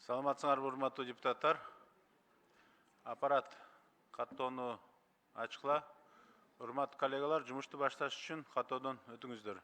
Саламатсыңарбы урматтуу депутаттар. Аппарат каттоону ачкыла. Урматтуу коллегалар, жумушту башташ үчүн каттоодон өтүңүздөр.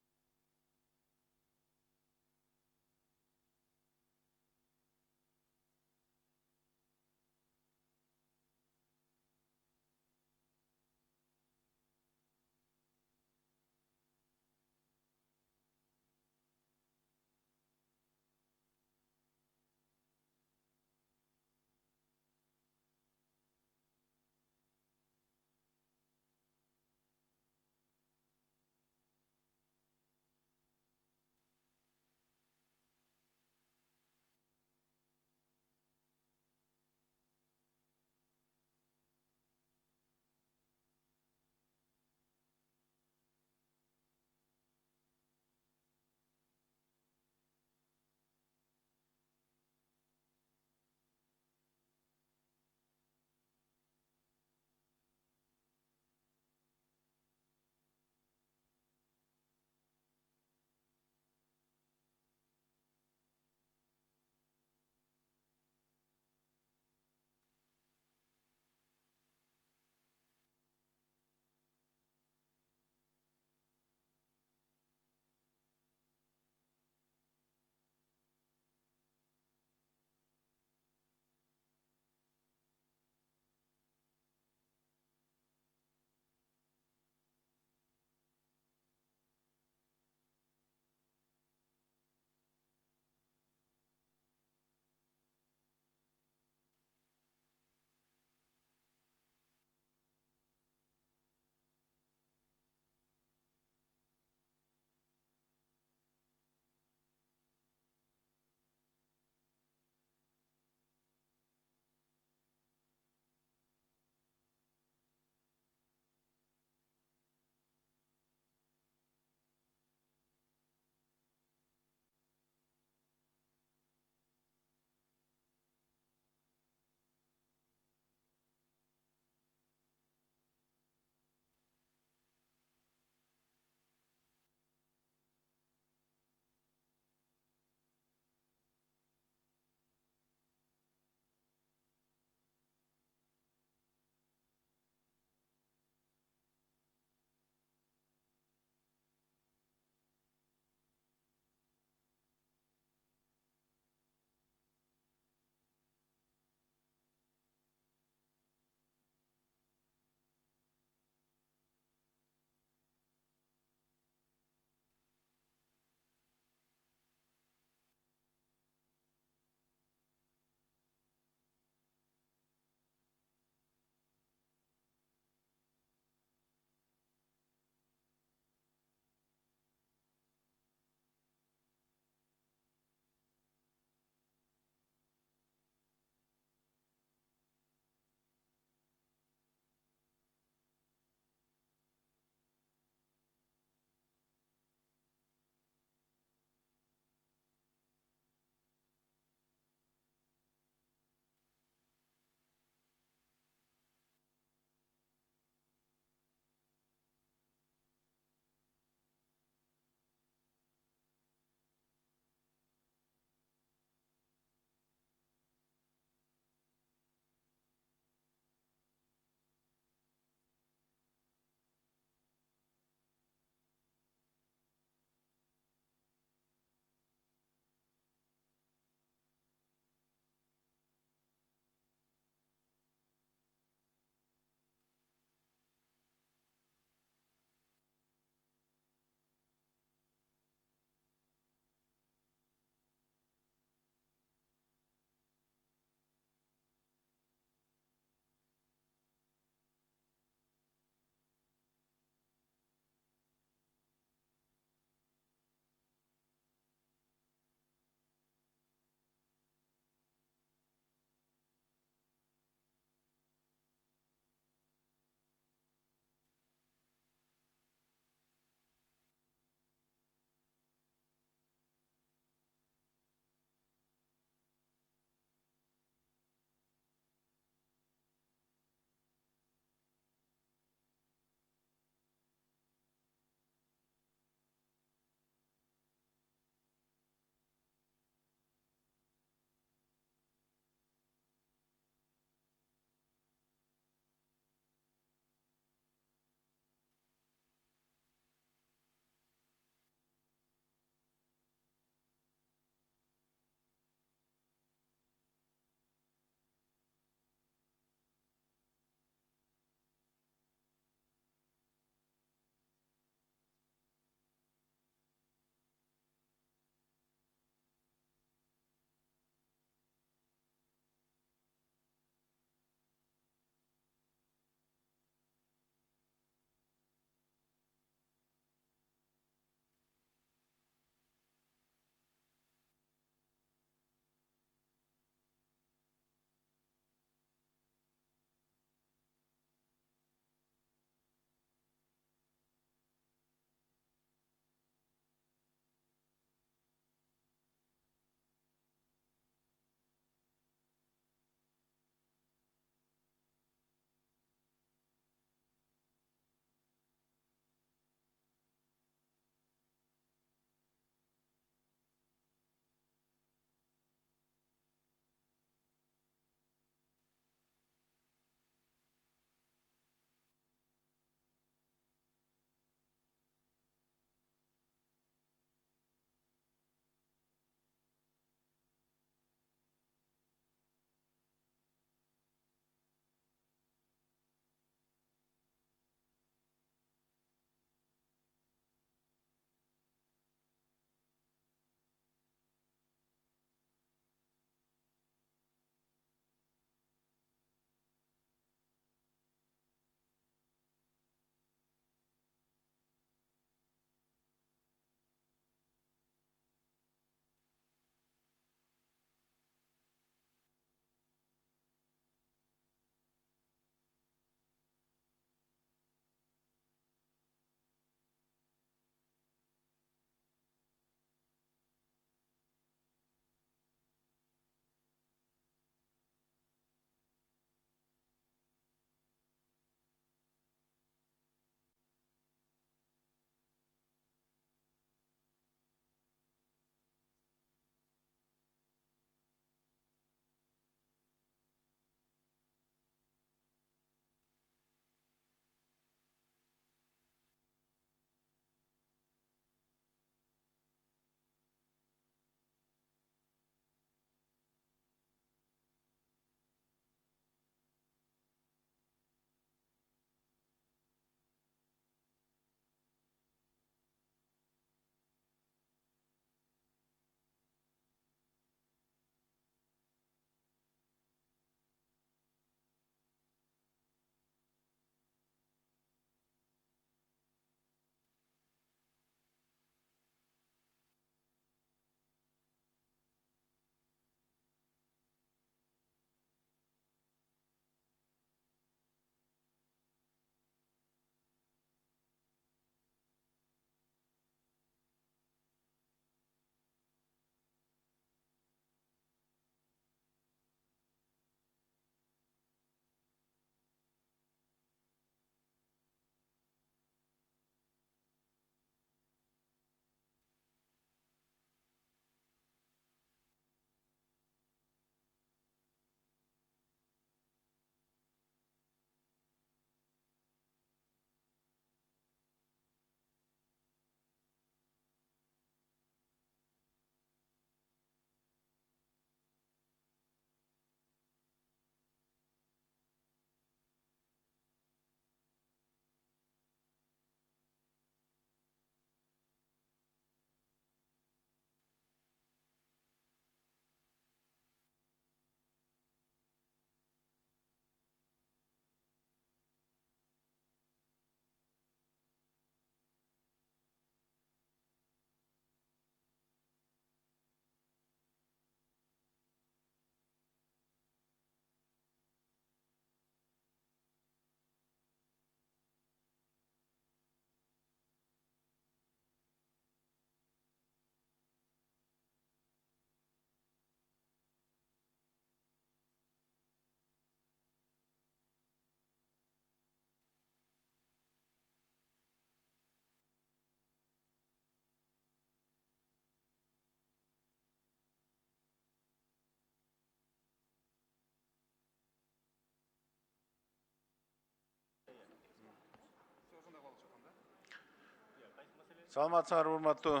Саламатсыңар, урматтуу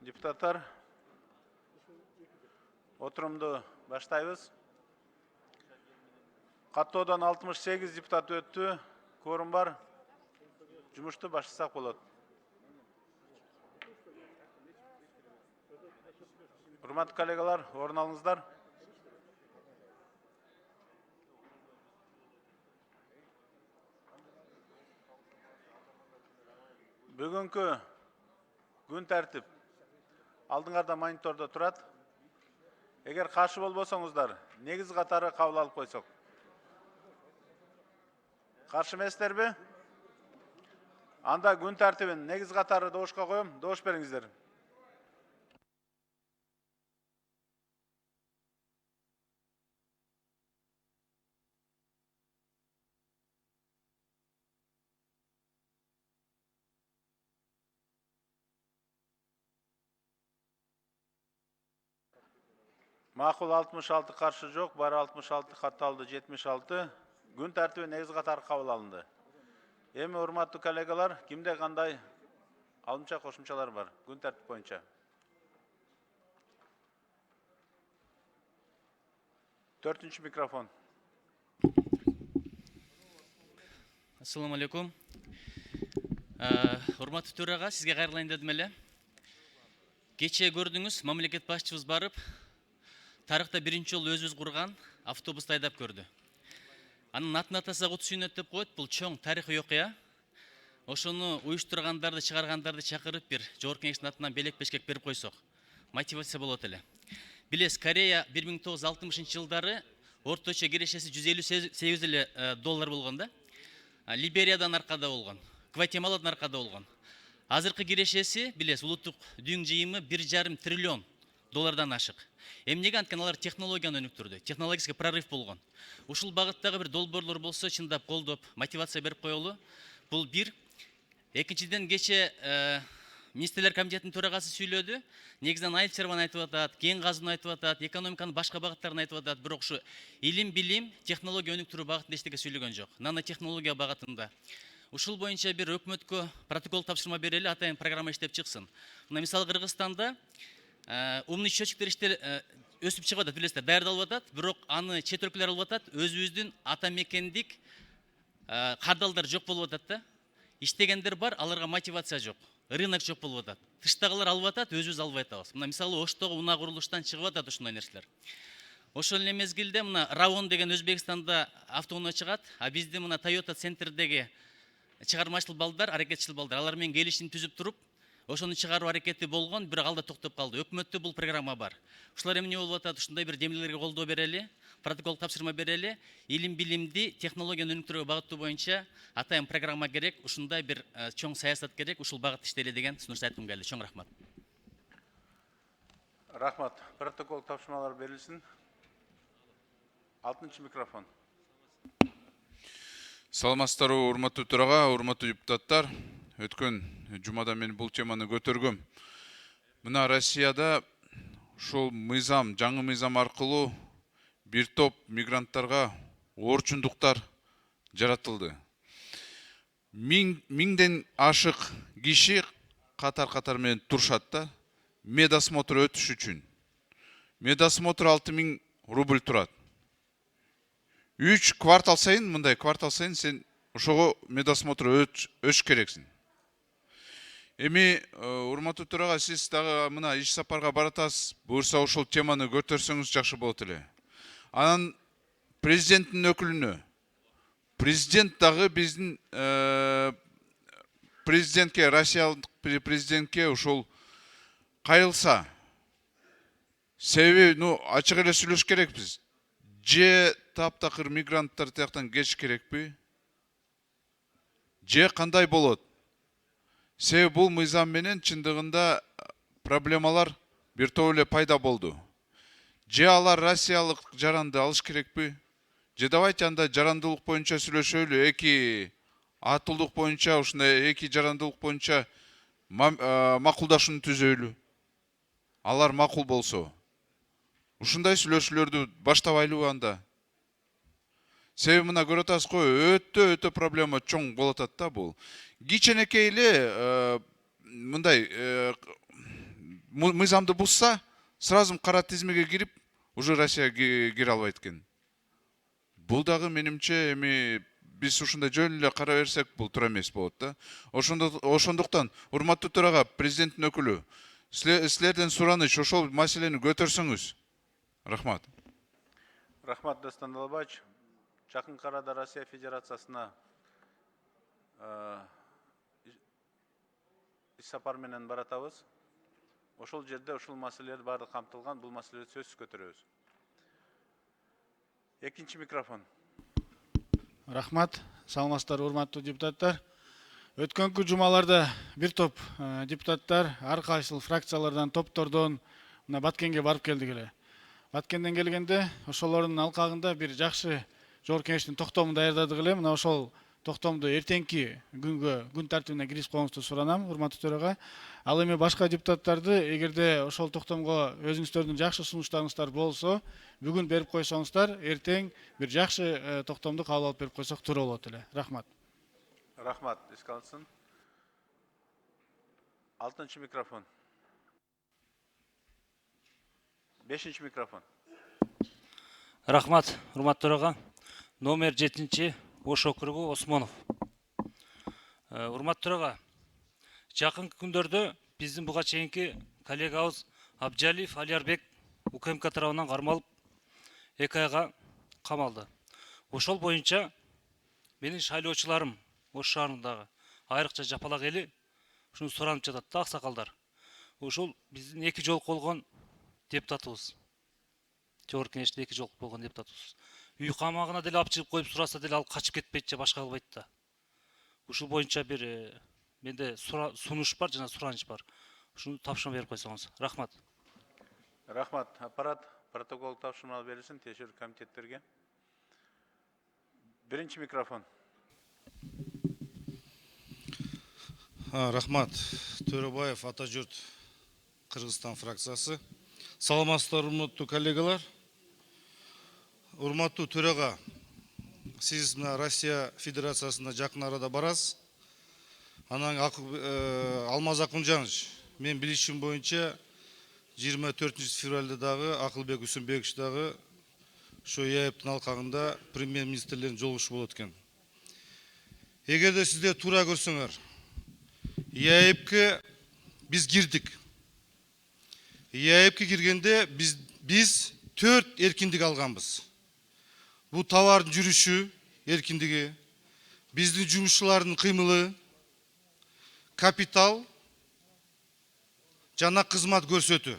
депутаттар. Отурумду баштайбыз. Каттоодон 68 депутат өттү. Кворум бар. Жумушту баштасак болот. Урматтуу коллегалар, орун алыңыздар. Бүгүнкү күн тартип алдыңарда монитордо турат. Эгер каршы болбосоңуздар, негиз катары кабыл алып койсок. Каршы эмессиздерби? Анда күн тартибин негиз катары добушка коем. Добуш бериңиздер. Макул 66, каршы жок, бары 66, катталды 76. Күн тартиби негиз катары кабыл алынды. Эми урматтуу коллегалар, кимде кандай алымча кошумчалар бар күн тартип боюнча? Төртүнчү микрофон. Assalamu alaikum. Урматтуу төрага, сизге кайрылайын дедим эле. Кечээ көрдүңүз, мамлекет башчыбыз барып, тарыхта биринчи жолу өзүбүз курган автобусту айдап көрдү. Анын атын атаса кут сүйнөт деп коет. Бул чоң тарыхый окуя. Ошону уюштургандарды, чыгаргандарды чакырып бир жогорку кеңештин атынан белек-бешкек берип койсок, мотивация болот эле. Билесиз, Корея 1960 жылдары орточо кирешеси $158 болгон да. Либериядан аркада болгон, Гватемаладан аркада болгон. Азыркы кирешеси, билесиз, улуттук дүйүн жыйымы $1,5 триллион ашык. Эмнеге? Анткени алар технологияны өнүктүрдү, технологический прорыв болгон. Ушул багыттагы бир долбоорлор болсо, чындап колдоп, мотивация берип коелу. Бул бир. Экинчиден, кечээ Министрлер комитетинин төрагасы сүйлөдү. Негизинен айыл чарбаны айтып атат, кен казууну айтып атат, экономиканын башка багыттарын айтып атат. Бирок ушу илим, билим, технология өнүктүрүү багытында эчтеке сүйлөгөн жок. Нанотехнология багытында. Ушул боюнча бир өкмөткө протокол тапшырма берели, атайын программа иштеп чыксын. Мына мисалы Кыргызстанда умный счетчиктер өсүп чыгып атат, билесиздер, даярдалып атат, бирок аны чет өлкөлөр алып атат, өзүбүздүн ата мекендик кардалдар жок болуп атат да. Иштегендер бар, аларга мотивация жок. Рынок жок болуп атат. Тыштагылар алып атат, өзүбүз албай атабыз. Мына мисалы Оштогу унаа курулуштан чыгып атат ушундай нерселер. Ошол эле мезгилде мына Равон деген Өзбекстанда автоунаа чыгат, а бизде мына Toyota центрдеги чыгармачыл балдар, аракетчил балдар, алар менен келишим түзүп туруп, ошону чыгаруу аракети болгон, бирок алда токтоп калды. Өкмөттө бул программа бар. Ушулар эмне болуп атат? Ушундай бир демилерге колдоо берели, протокол тапшырма берели, илим билимди, технологияны өнүктүрүүгө багыттуу боюнча атайын программа керек, ушундай бир чоң саясат керек, ушул багытта иштели деген сунушту айткым келди. Чоң рахмат. Рахмат. Протокол тапшырмалар берилсин. 6-чы микрофон. Саламатсыздарбы, урматтуу төрага, урматтуу депутаттар. Өткөн жумада мен бул теманы көтөргөм. Мына Россияда ушул мыйзам, жаңы мыйзам аркылуу бир топ мигранттарга орчундуктар жаратылды. Миңден ашык киши катар менен турушат да, медосмотр өтүш үчүн. Медосмотр 6.000 рубль турат. 3 квартал сайын, мындай квартал сайын сен ошого медосмотр өтүш керексиң. Эми урматтуу төрага, сиз дагы мына иш сапарга баратасыз, буюрса ошол теманы көтөрсөңүз жакшы болот эле. Анан президенттин өкүлүнө, президент дагы биздин президентке, Россиялык президентке ошол кайрылса, себеби ачык эле сүйлөш керекпиз. Же таптакыр мигранттар тияктан кетиш керекпи? Же кандай болот? Себеби бул мыйзам менен чындыгында проблемалар бир топ эле пайда болду. Же алар Россиялык жаранды алыш керекпи? Же давайте анда жарандылык боюнча сүйлөшөлү, эки атылдык боюнча, ушундай эки жарандылык боюнча макулдашууну түзөлү. Алар макул болсо, ушундай сүйлөшүүлөрдү баштабайлыбы анда? Себеби мына көрүп атасыз го, өтө проблема чоң болуп атат да бул. Кичинекей эле мындай мыйзамды бузса, сразу кара тизмеге кирип, уже Россия кире албайт экен. Бул дагы менимче эми биз ушундай жөн эле кара берсек, бул туура эмес болот да. Ошондуктан, урматтуу төрага, президенттин өкүлү, силерден сураныч, ошол маселени көтөрсөңүз. Рахмат. Рахмат, Дастан Далбаевич. Жақын қарада Россия Федерациясына іс-сапар менен баратабыз. Ошол жерде ошол маселелер бары камтылган, бул маселелерди сөзсүз көтөрөбүз. Экинчи микрофон. Рахмат, саламатсыздар, урматтуу депутаттар. Өткөнкү жумаларда бир топ депутаттар ар кайсыл фракциялардан, топтордон мына Баткенге барып келдик эле. Баткенден келгенде ошолордун алкагында бир жакшы жогорку кеңештин токтомун даярдадык эле. Мына ошол токтомду эртеңки күнгө, күн тартибине киргизип коюңузду суранам, урматтуу төрага. Ал эми башка депутаттарды, эгерде ошол токтомго өзүңүздөрдүн жакшы сунуштарыңыздар болсо, бүгүн берип койсоңуздар, эртең бир жакшы токтомду кабыл алып берип койсок туура болот эле. Рахмат. Рахмат, эске алынсын. Алтынчы микрофон. Бешинчи микрофон. Рахмат, урматтуу төрага. Номер 7-чи Ош округу Осмонов. Урматтуу төрага, жакынкы күндөрдө биздин буга чейинки коллегабыз Абжалиев Алиарбек УКМК тарабынан кармалып 2 айга камалды. Ошол боюнча менин шайлоочуларым Ош шаарындагы айрыкча жапалак эли ушуну суранып жатат да, аксакалдар. Ошол биздин 2 жолку болгон депутатыбыз. Жогорку кеңеште 2 жолку болгон депутатыбыз. Үй камагына деле алып чыгып коюп сураса деле ал качып кетпейт же башка кылбайт да. Ушул боюнча бир менде сунуш бар жана сураныч бар. Ушуну тапшырма берип койсоңуз. Рахмат. Рахмат. Аппарат протокол тапшырма берилсин текшерүү комитеттерге. Биринчи микрофон. Рахмат. Төрөбаев, Атажурт, Кыргызстан фракциясы. Саламатсыздар, урматтуу коллегалар. Урматтуу төрага, сиз мына Россия Федерациясына жакын арада барасыз. Анан Алмаз Акунжанович, мен билишим боюнча 24 февралда дагы Акылбек Үсүнбекович дагы ошо ЕАЭПтин алкагында премьер-министрлердин жолугушу болот экен. Эгерде сиздер туура көрсөңөр, ЕАЭПке биз кирдик. ЕАЭПке киргенде биз 4 эркиндик алганбыз. Бул товардын жүрүшү эркиндиги, биздин жумушчулардын кыймылы, капитал жана кызмат көрсөтүү.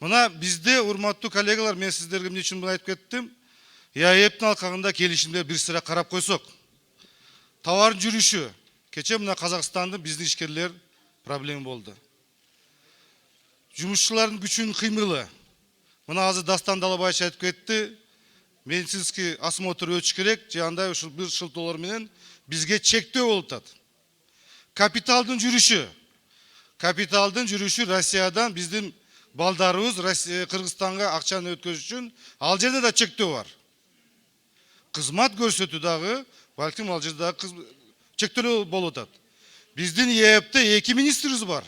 Мына бизде, урматтуу коллегалар, мен сиздерге эмне үчүн муну айтып кеттим? ЕАЭПтин алкагында келишимдер бир сыра карап койсок. Товардын жүрүшү, кече мына Казакстандын биздин ишкерлер проблема болду. Жумушчулардын күчүнүн кыймылы. Мына азыр Дастан Далбаевич айтып кетти. Медицинский осмотр өтүш керек, же андай ушул бир шылтоолор менен бизге чектөө болуп атат. Капиталдын жүрүшү. Капиталдын жүрүшү Россиядан биздин балдарыбыз Кыргызстанга акчаны өткөзүш үчүн ал жерде да чектөө бар. Кызмат көрсөтүү дагы, балким ал жерде дагы чектөө болуп атат. Биздин ЕАЭПте 2 министрибиз бар.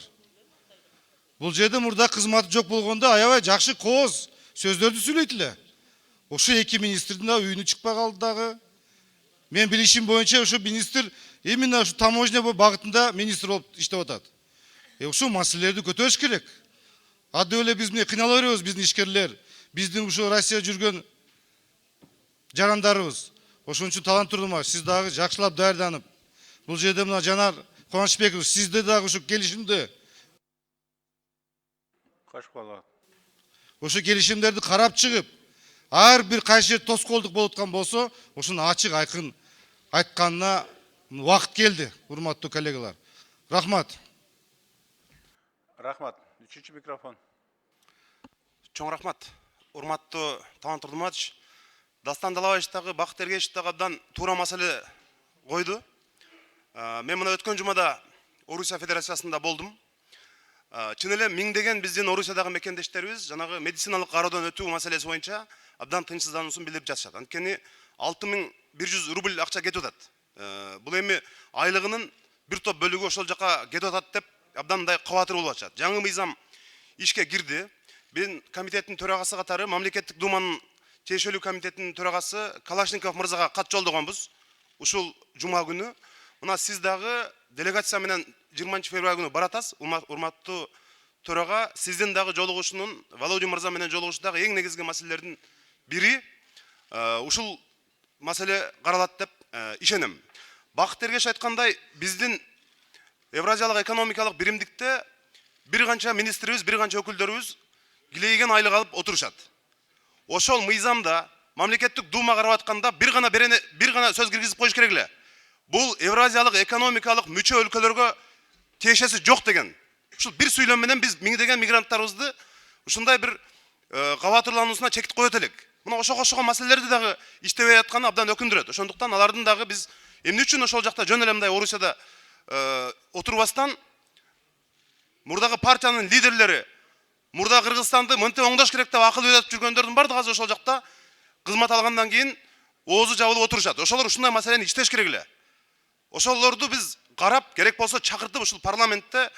Бул жерде мурда кызматы жок болгондо аябай жакшы кооз сөздөрдү сүйлөйт эле. Ошо 2 министрдин да үйүнө чыкпай калды дагы. Мен билишим боюнча ошо министр именно ошо таможня багытында министр болуп иштеп атат. Ошо маселелерди көтөрүш керек. Ады эле биз кыйналып беребиз, биздин ишкерлер, биздин ушо Россия жүргөн жарандарыбыз. Ошон үчүн таланттуу, сиз дагы жакшылап даярданып, бул жерде мына Жанар Кубанычбеков, сизде дагы ушо келишимди, ошо келишимдерди карап чыгып, ар бир кайсы жер тоскоолдук болуп аткан болсо, ошону ачык айкын айтканына убакыт келди, урматтуу коллегалар. Рахмат. Рахмат. Үчүнчү микрофон. Чоң рахмат. Урматтуу Талант Турдуматович, Дастан Далбаевич дагы, Бакыт Эргешев дагы абдан туура маселе койду. Мен мына өткөн жумада Орусия Федерациясында болдум. Чын эле миңдеген биздин Орусиядагы мекендештерибиз жанагы медициналык кароодон өтүү маселеси боюнча абдан тынчсыздануусун билдирип жатышат. Анткени 6100 рубль акча кетип атат. Бул эми айлыгынын бир топ бөлүгү ошол жака кетип атат деп абдан мындай кабатыр болуп атышат. Жаңы мыйзам ишке кирди. Мен комитеттин төрагасы катары мамлекеттик думанын тиешелүү комитетинин төрагасы Калашников мырзага кат жолдогонбуз. Ушул жума күнү мына сиз дагы делегация менен 20 февраль күнү баратасыз. Урматтуу төрага, сиздин дагы жолугушуунун Володя мырза менен жолугушуудагы эң негизги маселелердин бири ушул маселе каралат деп ишенем. Бакыт Эргеш айткандай, биздин Евразиялык экономикалык биримдикте бир канча министрибиз, бир канча өкүлдөрүбүз килейген айлык алып отурушат. Ошол мыйзамда мамлекеттик дума карап атканда бир гана сөз киргизип коюш керек эле. Бул Евразиялык экономикалык мүчө өлкөлөргө тиешеси жок деген. Ушул бир сүйлөм менен биз миңдеген мигранттарыбызды ушундай бир кабатырлануусуна чекит коет элек. Мына ошого окшогон маселелерди дагы иштебей атканы абдан өкүндүрөт. Ошондуктан алардын дагы биз эмне үчүн ошол жакта жөн эле мындай Орусияда отурбастан мурдагы партиянын лидерлери мурда Кыргызстанды мынтип оңдош керек деп акыл үйрөтүп жүргөндөрдүн бардыгы азыр ошол жакта кызмат алгандан кийин оозу жабылып отурушат. Ошолор ушундай маселени иштеш керек эле. Ошолорду биз карап, керек болсо чакыртып ушул парламентте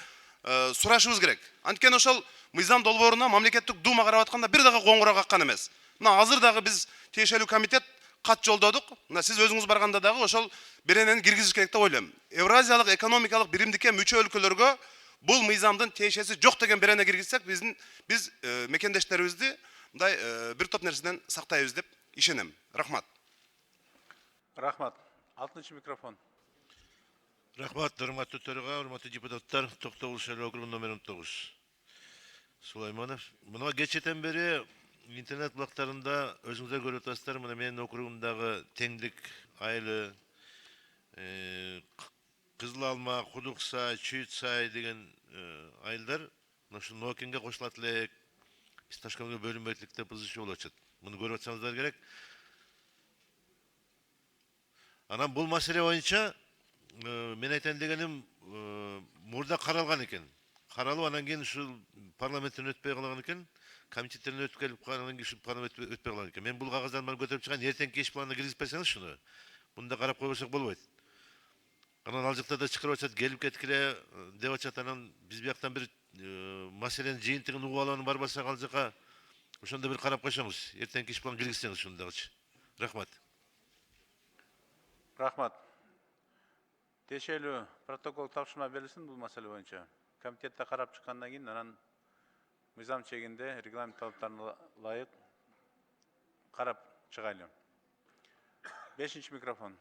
сурашыбыз керек. Анткени ошол мыйзам долбооруна мамлекеттик дума карап атканда бир дагы коңгуроо каккан эмес. Мына азыр дагы биз тиешелүү комитет кат жолдодук. Мына сиз өзүңүз барганда дагы ошол беренени киргизиш керек деп ойлойм. Евразиялык экономикалык биримдикке мүчө өлкөлөргө бул мыйзамдын тиешеси жок деген берене киргизсек, биз мекендештерибизди мындай бир топ нерседен сактайбыз деп ишенем. Рахмат. Рахмат. 6-чы микрофон. Рахмат, урматтуу төрага, урматтуу депутаттар, Токтогул шайлоо округу номер 19. Сулайманов. Мына кечеден бери интернет булактарында өзүңүздөр көрүп атасыздар, мына менин округумдагы теңдик айылы, Кызыл Алма, Кудуксай, Чүйүтсай деген айылдар ушу Нокенге кошулат элек, биз Ташкентке бөлүнбөйт элек деп ызы болуп атышат. Муну көрүп атсаңыздар керек. Анан бул маселе боюнча мен айтайын дегеним мурда каралган экен. Каралып анан кийин ушул парламенттен өтпөй калган экен. Комитеттерден өтүп келип анан кийин ушул парламенттен өтпөй калган экен. Мен бул кагаздарды көтөрүп чыгайын, эртең кеч планына киргизип берсеңиз шуну. Мында карап койбосок болбойт. Анан ал жакта да чакырып атышат, келип кеткиле деп атышат. Анан биз бияктан бир маселенин жыйынтыгын угуп алып барбасак ал жака ошондо бир карап койсоңуз, эртең кеч план киргизсеңиз шуну дагычы. Рахмат. Рахмат. Тиешелүү протокол тапшырма берилсин бул маселе боюнча. Комитетте карап чыккандан кийин анан мыйзам чегинде регламент талаптарына ылайык карап чыгайлы. 5-чи микрофон.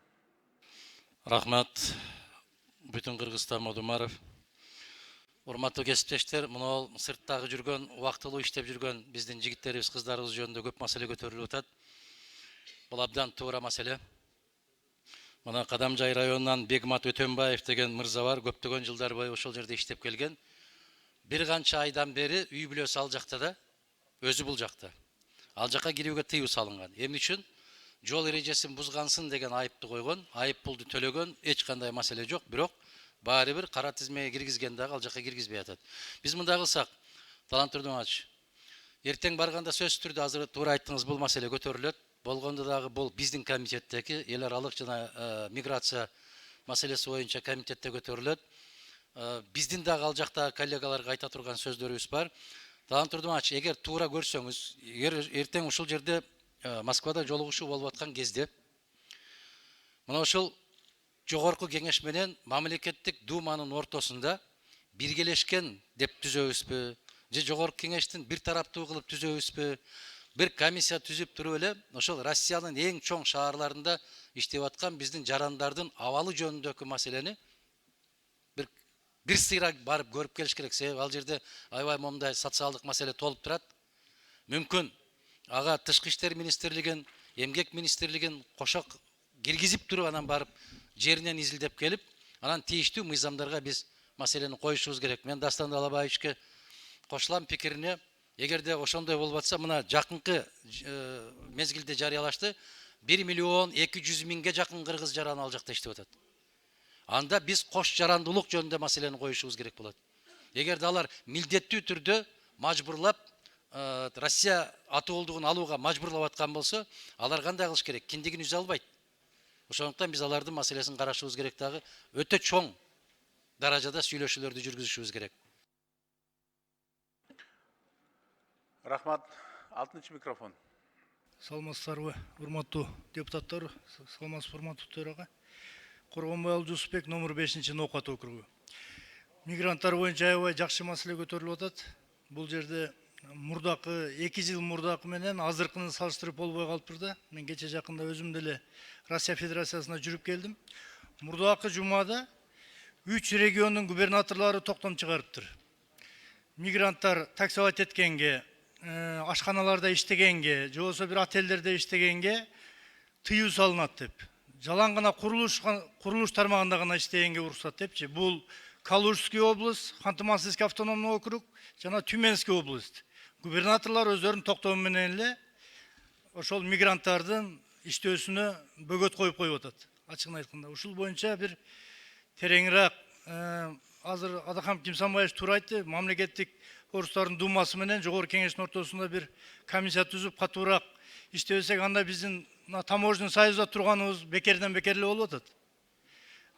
Рахмат. Бүтүн Кыргызстан Модумаров. Урматтуу кесиптештер, мына сырттагы жүргөн, убактылуу иштеп жүргөн биздин жигиттерибиз, кыздарыбыз жөнүндө көп маселе көтөрүлүп атат. Бул абдан туура маселе. Мына Кадамжай районунан Бегмат Өтөнбаев деген мырза бар, көптөгөн жылдар бою ошол жерде иштеп келген. Бир канча айдан бери үй бүлөсү ал жакта да, өзү бул жакта. Ал жака кирүүгө тыюу салынган. Эмне үчүн? Жол эрежесин бузгансын деген айыпты койгон, айып пулду төлөгөн, эч кандай маселе жок, бирок баары бир кара тизмеге киргизген дагы ал жака киргизбей атат. Биз мындай кылсак, Талант Турдумович, эртең барганда сөзсүз түрдө азыр туура айттыңыз, бул маселе көтөрүлөт. Болгондо дагы бул биздин комитеттеги эл аралык жана миграция маселеси боюнча комитетте көтөрүлөт. Биздин дагы ал жакта коллегаларга айта турган сөздөрүбүз бар. Талант Турдумович, эгер туура көрсөңүз, эгер эртең ушул жерде Москвада жолугушуу болуп аткан кезде мына ушул жогорку кеңеш менен мамлекеттик думанын ортосунда биргелешкен деп түзөбүзбү? Же жогорку кеңештин бир тараптуу кылып түзөбүзбү? Бир комиссия түзүп туруп эле ошол Россиянын эң чоң шаарларында иштеп аткан биздин жарандардын абалы жөнүндөгү маселени бир сыйра барып көрүп келиш керек. Себеби ал жерде аябай момундай социалдык маселе толуп турат. Мүмкүн ага Тышкы иштер министрлигин, Эмгек министрлигин кошо киргизип туруп анан барып жеринен изилдеп келип, анан тийиштүү мыйзамдарга биз маселени коюшубуз керек. Мен Дастан Далабаевичке кошулам пикирине. Эгерде ошондой болуп атса, мына жакынкы мезгилде жарыялашты 1 миллион 200 миңге жакын кыргыз жараны ал жакта иштеп атат. Анда биз кош жарандуулук жөнүндө маселени коюшубуз керек болот. Эгерде алар милдеттүү түрдө мажбурлап Россия атуулдугун алууга мажбурлап аткан болсо, алар кандай кылыш керек? Киндигин үзө албайт. Ошондуктан биз алардын маселесин карашыбыз керек дагы. Өтө чоң даражада сүйлөшүүлөрдү жүргүзүшүбүз керек. Рахмат. 6 микрофон. Саламатсыздарбы, урматтуу депутаттар, саламатсызбы, урматтуу төрага. Коргонбай Жусупбек, номер 5 Ноокат округу. Мигранттар боюнча аябай жакшы маселе көтөрүлүп атат. Бул жерде мурдакы 2 жыл мурдакы менен азыркыны салыштырып болбой калыптыр да. Мен кече жакында өзүм деле Россия Федерациясына жүрүп келдим. Мурдакы жумада 3 региондун губернаторлору токтом чыгарыптыр. Мигранттар таксовать эткенге, ашканаларда иштегенге, же болбосо бир отелдерде иштегенге тыюу салынат деп. Жалаң гана курулуш тармагында гана иштегенге уруксат депчи. Бул Калужский область, Ханты-Мансийский автономный округ жана Тюменский область. Губернаторлор өздөрүнүн токтому менен эле ошол мигранттардын иштөөсүнө бөгөт коюп атат. Ачыгын айтканда, ушул боюнча бир тереңирээк азыр Адахам Кимсанбаевич туура айтты, мамлекеттик орустардын думасы менен жогорку кеңештин ортосунда бир комиссия түзүп катуураак иштебесек, анда биздин таможенный союзда турганыбыз бекерден бекер эле болуп атат.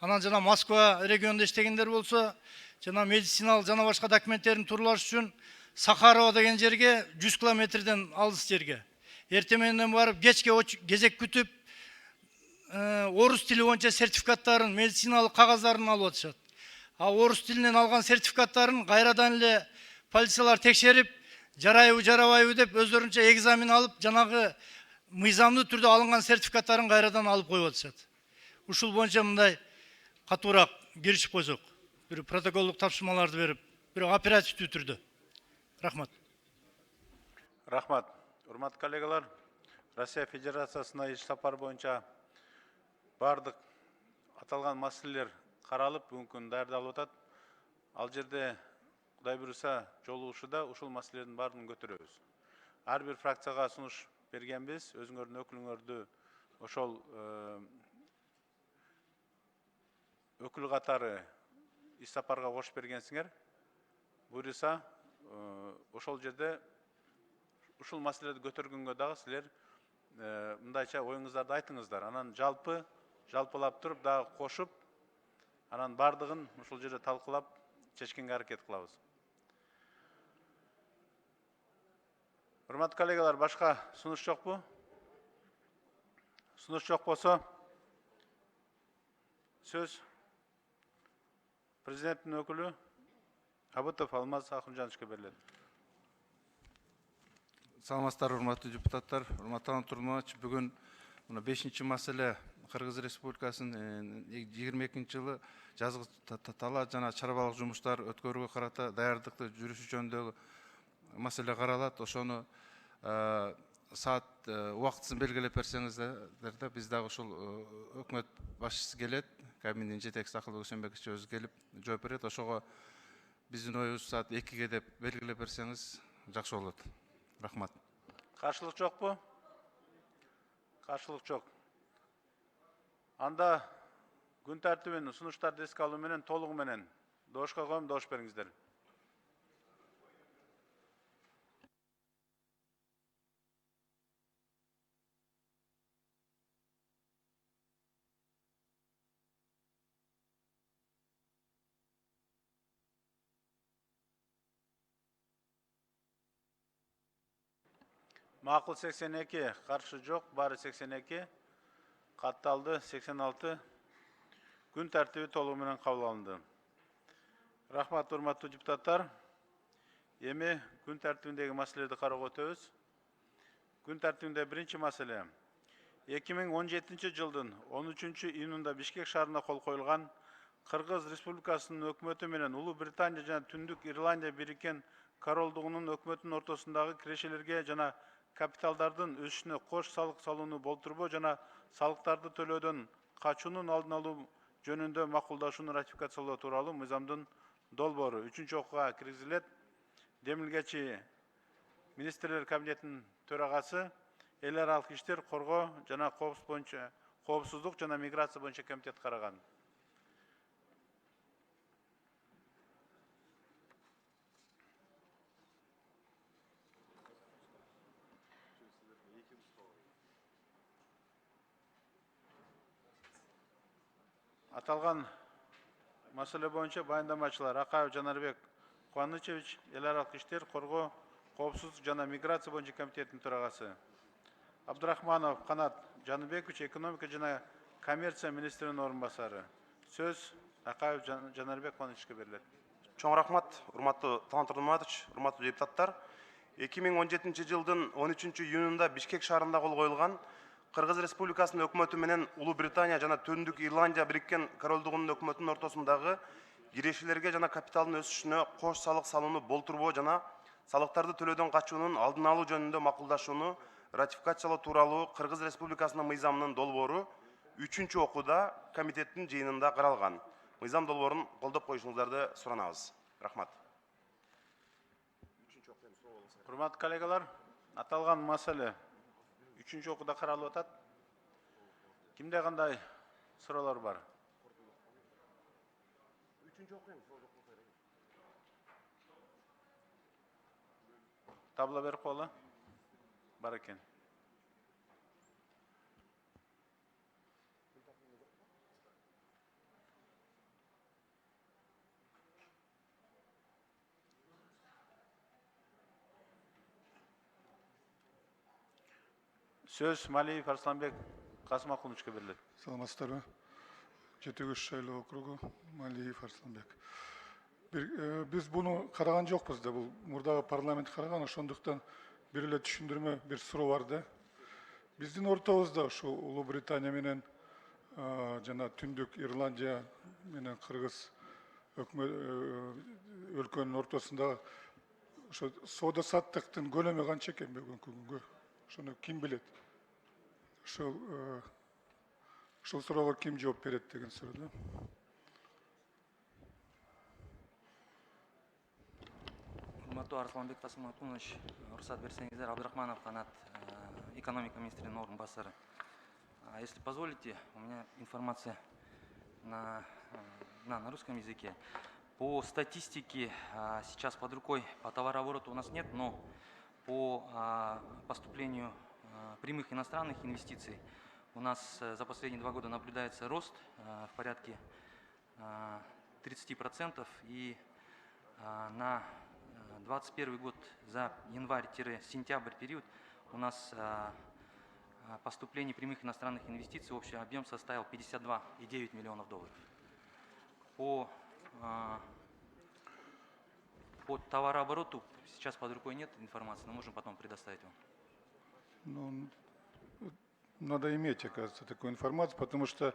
Анан жана Москва регионунда иштегендер болсо, жана медициналык жана башка документтерин тууралаш үчүн Сахарова деген жерге 100 километрден алыс жерге. Эртең менен барып, кечке кезек күтүп, орус тили боюнча сертификаттарын, медициналык кагаздарын алып атышат. А орус тилинен алган сертификаттарын кайрадан эле полициялар текшерип, жарайбы, жарабайбы деп өздөрүнчө экзамен алып, жанагы мыйзамдуу түрдө алынган сертификаттарын кайрадан алып коюп атышат. Ушул боюнча мындай катуураак киришип койсок, бир протоколдук тапшырмаларды берип, бир оперативдүү түрдө. Рахмат. Рахмат. Урматтуу коллегалар, Россия Федерациясына иш сапар боюнча бардык аталган маселелер каралып, бүгүнкү даярдалып атат. Ал жерде Кудай буюрса жолугушууда ушул маселелердин баарын көтөрөбүз. Ар бир фракцияга сунуш бергенбиз, өзүңөрдүн өкүлүңөрдү ошол өкүл катары иш сапарга кошуп бергенсиңер. Буюрса ошол жерде ушул маселелерди көтөргөнгө дагы силер мындайча оюңуздарды айтыңыздар. Анан жалпылап туруп дагы кошуп, анан бардыгын ушул жерде талкуулап чечкенге аракет кылабыз. Урматтуу коллегалар, башка сунуш жокпу? Сунуш жок болсо, сөз президенттин өкүлү Абытов Алмаз Акунжановичке берилет. Саламатсыздар, урматтуу депутаттар, урматтуу Турмач. Бүгүн 5-чи маселе Кыргыз Республикасынын 22 жылы жазгы талаа жана чарбалык жумуштар өткөрүүгө карата даярдыкты жүрүшү жөнүндөгү маселе каралат. Ошону саат убактысын белгилеп берсеңиздер да, биз дагы ушул өкмөт башчысы келет, кабинеттин жетекчиси Акылбек Өсөнбекович өзү келип жооп берет. Ошого биздин оюбуз саат 2-ге деп белгилеп берсеңиз жакшы болот. Рахмат. Каршылык жокпу? Каршылык жок. Анда күн тартибинин сунуштарды эске алуу менен толугу менен доошко коем, доош бериңиздер. Макул 82, каршы жок, бары 82, катталды 86, күн тартиби толугу менен кабыл алынды. Рахмат, урматтуу депутаттар. Эми күн тартибиндеги маселелерди кароого өтөбүз. Күн тартибинде биринчи маселе 2017 жылдын 13 июнунда Бишкек шаарына кол коюлган Кыргыз Республикасынын өкмөтү менен Улуу Британия жана Түндүк Ирландия Бириккен Королдугунун өкмөтүнүн ортосундагы кирешелерге жана капиталдардын өсүшүнө кош салык салууну болтурбоо жана салыктарды төлөөдөн качуунун алдын алуу жөнүндө макулдашууну ратификациялоо тууралуу мыйзамдын долбоору 3-чү окууга киргизилет. Демилгечи министрлер кабинетинин төрагасы эл аралык иштер, коргоо жана коопсуздук жана миграция боюнча комитет караган. маселе боюнча баяндамачылар Акаев Жанарбек Кубанычевич, эл аралык иштер, коргоо, коопсуздук жана миграция боюнча комитеттин төрагасы. Абдурахманов Канат Жаныбекович, экономика жана коммерция министринин орун басары. Сөз Акаев Жанарбек Кубанычевичке берилет. Чоң рахмат, урматтуу Талант Турдуматович, урматтуу депутаттар. 2017 жылдын 13 июнунда Бишкек шаарында кол коюлган Кыргыз Республикасынын өкмөтү менен Улуу Британия жана Түндүк Ирландия Бириккен Королдугунун өкмөтүнүн ортосундагы кирешилерге жана капиталдын өсүшүнө кош салык салууну болтурбоо жана салыктарды төлөөдөн качуунун алдын алуу жөнүндө макулдашууну ратификациялоо тууралуу Кыргыз Республикасынын мыйзамынын долбоору 3-чү окууда комитеттин жыйынында каралган. Мыйзам долбоорун колдоп коюшуңуздарды суранабыз. Рахмат. Урматтуу коллегалар, аталган маселе 3-чү окууда каралып атат. Кимде кандай суроолор бар? Табыла берип коелу. Бар экен. Сөз Малиев Арсланбек Касымакуловичке берилет. Саламатсыздарбы? Жети-көз шайлоо округу, Малиев Арсланбек. Биз буну караган жокпуз да, бул мурдагы парламент караган, ошондуктан бир эле түшүндүрмө, бир суроо бар да. Биздин ортобузда ушу Улуу Британия менен жана Түндүк Ирландия менен Кыргыз өлкөнүн ортосунда ошо соода саттыктын көлөмү канча экен бүгүнкү күнгө? Ошону ким билет? Ошол суроого ким жооп берет деген суроо да. Урматтуу Арсланбек Касымакулович, уруксат берсеңиздер, Абдурахманов Канат, экономика министринин орун басары. Если позволите, у меня информация на русском языке. По статистике сейчас под рукой по товарообороту у нас нет, но по поступлению прямых иностранных инвестиций у нас за последние 2 года наблюдается рост в порядке 30%, и на 2021 год за январь-сентябрь период у нас поступлений прямых иностранных инвестиций общий объем составил 52,9 миллионов долларов. По товарообороту сейчас под рукой нет информации, но можем потом предоставить вам. Ну, надо иметь, оказывается, такую информацию, потому что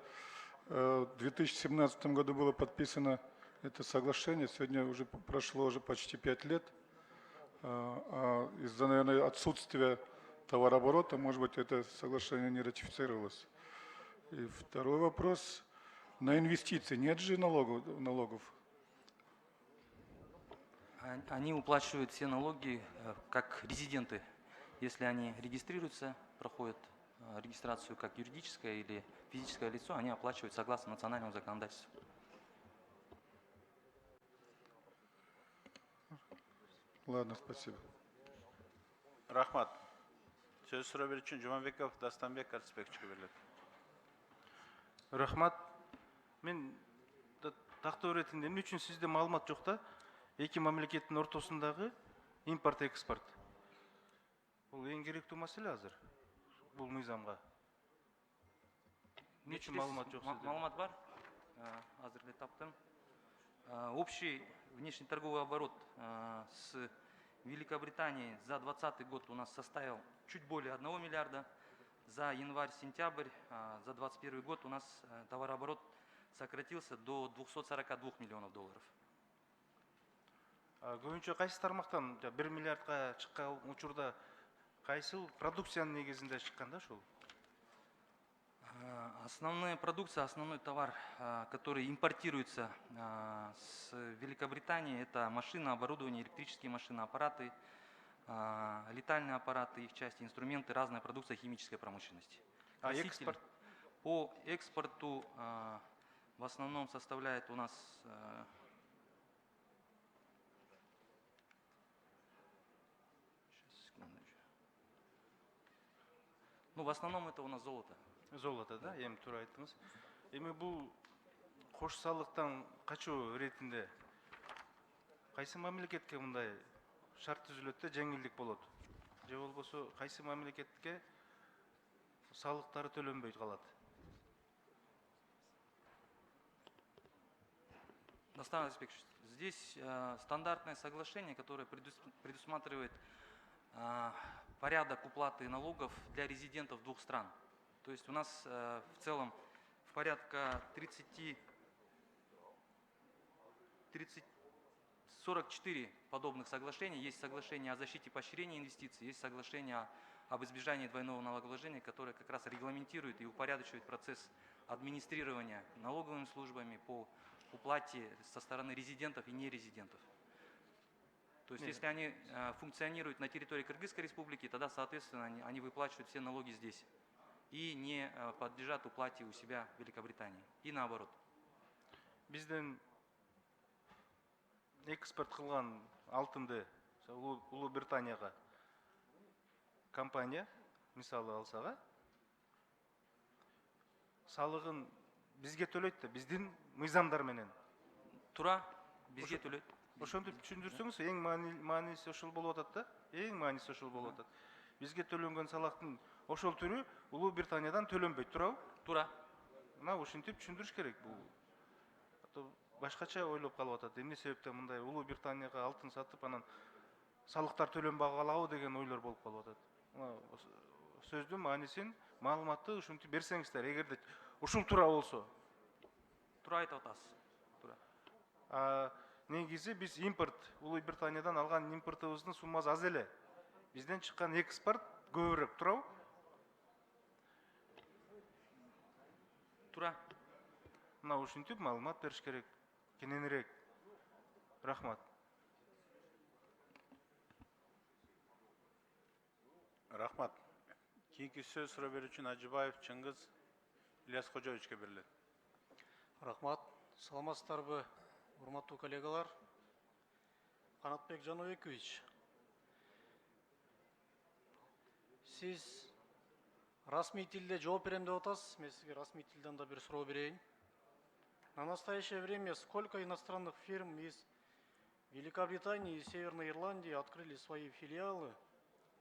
в 2017 году было подписано это соглашение, сегодня уже прошло уже почти 5 лет, а из-за, наверное, отсутствия товарооборота, может быть, это соглашение не ратифицировалось. И второй вопрос, на инвестиции нет же налогов? Они уплачивают все налоги как резиденты. Если они регистрируются, проходят регистрацию как юридическое или физическое лицо, они оплачивают согласно национальному законодательству. Ладно, спасибо. Рахмат. Сөз суроо берүү үчүн Жумабеков Дастанбек Артисбековичке берилет. Рахмат. Мен тактоо иретинде эмне үчүн сизде маалымат жок да? Эки мамлекеттин ортосундагы импорт экспорт. Бул эң керектүү маселе азыр. Бул мыйзамга. Эмне үчүн маалымат жок сизде? Маалымат бар. Азыр эле таптым. Общий внешний торговый оборот с Великобританией за 2020 год у нас составил чуть более 1 миллиарда. За январь-сентябрь за 2021 год у нас товарооборот сократился до 242 миллионов долларов. Көбүнчө кайсы тармактан 1 миллиардка чыккан учурда кайсыл продукциянын негизинде чыккан да ушул? Основная продукция, основной товар, который импортируется с Великобритании, это машины, оборудование, электрические машины, аппараты, летальные аппараты, их части, инструменты, разная продукция химической промышленности. А экспорт? По экспорту в основном составляет у нас в основном это у нас золото. Золото, да? Эми туура айттыңыз. Эми бул кош салыктан качуу иретинде кайсы мамлекетке мындай шарт түзүлөт да жеңилдик болот? Же болбосо кайсы мамлекетке салыктары төлөнбөй калат? Дастан Алексеевич, здесь стандартное соглашение, которое предусматривает порядок уплаты налогов для резидентов двух стран. То есть у нас в целом порядка 44 подобных соглашений. Есть соглашение о защите и поощрении инвестиций, есть соглашение об избежании двойного налогообложения, которое как раз регламентирует и упорядочивает процесс администрирования налоговыми службами по уплате со стороны резидентов и нерезидентов. То есть, если они функционируют на территории Кыргызской республики, тогда, соответственно, они выплачивают все налоги здесь и не подлежат уплате у себя в Великобритании. И наоборот. Бизден экспорт кылган алтынды Улуу Британияга компания, мисалы алсага, салыгын бизге төлөйт да, биздин мыйзамдар менен. Тура, бизге төлөйт. Ошентип түшүндүрсөңүз, эң мааниси ошол болуп атат да. Эң мааниси ошол болуп атат. Бизге төлөнгөн салыктын ошол түрү Улуу Британиядан төлөнбөйт, туурабы? Тура. Мына ушинтип түшүндүрүш керек. Бул башкача ойлоп калып атат. Эмне себептен мындай Улуу Британияга алтын сатып, анан салыктар төлөнбөй калабы деген ойлор болуп калып атат. Сөздүн маанисин, маалыматты ушинтип берсеңиздер, эгерде ушул туура болсо. Тура айтып атасыз. Тура. Негизи биз импорт, Улуу Британиядан алган импортубуздун суммасы аз эле. Бизден чыккан экспорт көбүрөөк, туурабы? Тура. Мына ушинтип маалымат бериш керек. Кененирээк. Рахмат. Рахмат. Кийинки сөз суроо берүүчү Ажыбаев Чыңгыз Ильяс Кожоевичке берилет. Рахмат. Саламатсыздарбы, урматтуу коллегалар. Канатбек Жаныбекович, сиз расмий тилде жооп берем деп атасыз. Мен сизге расмий тилден да бир суроо берейин. На настоящее время сколько иностранных фирм из Великобритании и Северной Ирландии открыли свои филиалы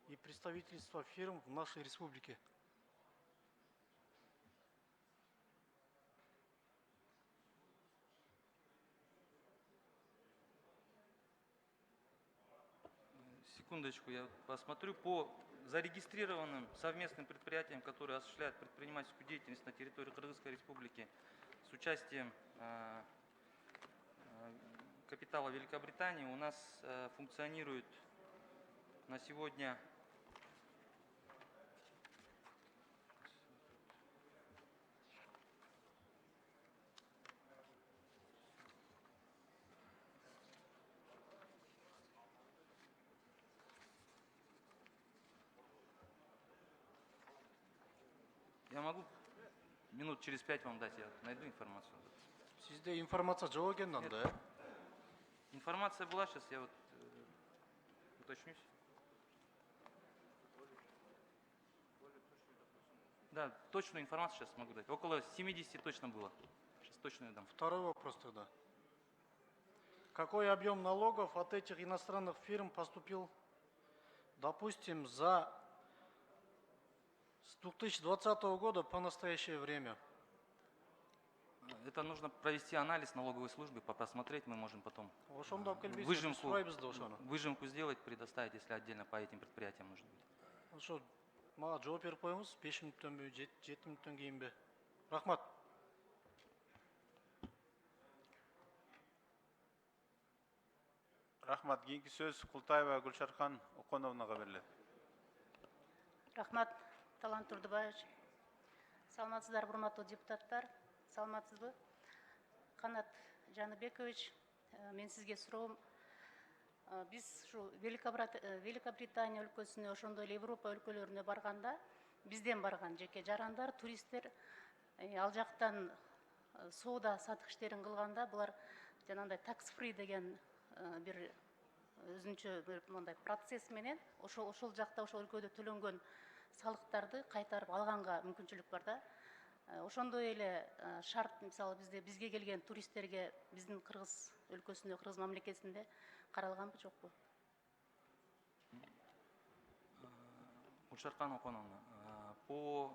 и представительства фирм в нашей республике? Секундочку, я посмотрю по зарегистрированным совместным предприятиям, которые осуществляют предпринимательскую деятельность на территории Кыргызской республики с участием капитала Великобритании. У нас функционирует на сегодня я могу минут через 5 вам дать, я найду информацию. Сизде информация жоқ екен анда, э? Информация была, сейчас я вот уточнюсь. Да, точную информацию сейчас могу дать. Около 70 точно было. Сейчас точно дам. Второй вопрос тогда. Какой объем налогов от этих иностранных фирм поступил, допустим, с 2020 года по настоящее время? Это нужно провести анализ налоговой службы, посмотреть, мы можем потом выжимку сделать, предоставить, если отдельно по этим предприятиям нужно будет. Ошо, мага жооп берип коюңуз, 5 мүнөттөн бе, 7 мүнөттөн кийин бе? Рахмат. Рахмат. Кийинки сөз Култаева Гүлшархан Оконовнага берилет. Рахмат, Талант Турдубаевич. Саламатсыздарбы, урматтуу депутаттар. Саламатсызбы? Канат Жаныбекович, мен сизге суроом. Биз ушу Великобритания өлкөсүнө, ошондой эле Европа өлкөлөрүнө барганда, бизден барган жеке жарандар, туристтер ал жактан соода сатык иштерин кылганда, булар жанагындай tax free деген бир өзүнчө бир мындай процесс менен ошол жакта ошол өлкөдө төлөнгөн салыктарды кайтарып алганга мүмкүнчүлүк бар да. Ошондой эле шарт мисалы бизге келген туристтерге биздин Кыргыз өлкөсүндө, Кыргыз мамлекетинде каралганбы, жокпу? Гульшаркан Оконовна, по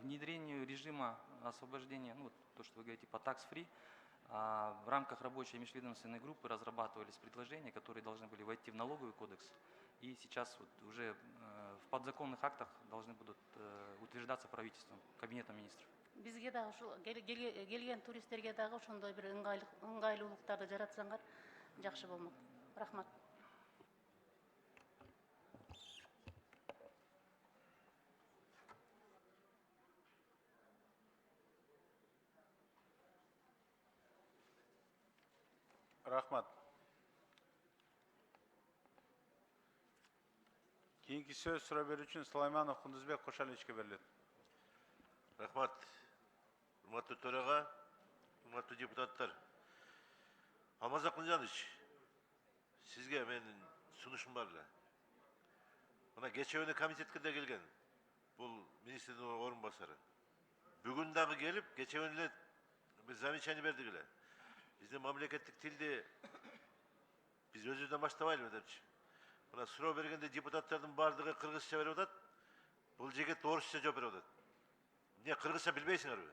внедрению режима освобождения, ну, вот то, что вы говорите, по tax-free, в рамках рабочей межведомственной группы разрабатывались предложения, которые должны были войти в налоговый кодекс. И сейчас вот уже в подзаконных актах должны будут утверждаться правительством, кабинетом министров. Бизге дагы ушул келген туристтерге дагы ошондой бир ыңгайлуулуктарды жаратсаңар жакшы болмок. Рахмат. Рахмат. Кийинки сөз суроо берүүчү Сулайманов Кундузбек Кошаличке берилет. Рахмат. Урматтуу төрага, урматтуу депутаттар. Алмаз Акмырзанович, сизге менин сунушум бар эле. Мына кече күнү комитетке да келген. Бул министрдин орун басары. Бүгүн дагы келип, кече күнү эле биз замечание бердик эле. Биздин мамлекеттик тилди биз өзүбүздөн баштабайлыбы депчи. Мына суроо бергенде депутаттардын бардыгы кыргызча берип атат. Бул жигит орусча жооп берип атат. Эмне кыргызча билбейсиңерби?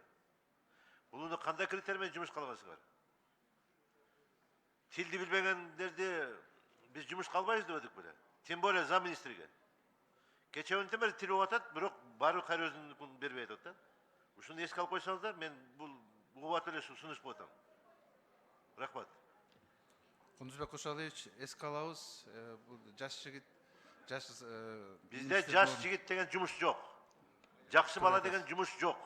Буну кандай критерий менен жумушка алгансыңар? Тилди билбегендерди биз жумушка албайбыз деп эдик беле. Тем более замминистрге. Кече күнү бери тил болуп атат, бирок баары кайра өзүнүн бербей атат да. Ушуну эске алып койсоңуздар, мен бул угуп эле сунуш болуп атам. Рахмат. Кундузбек Кошалевич, эске алабыз. Бул жаш жигит, бизде жаш жигит деген жумуш жок. Жакшы бала деген жумуш жок.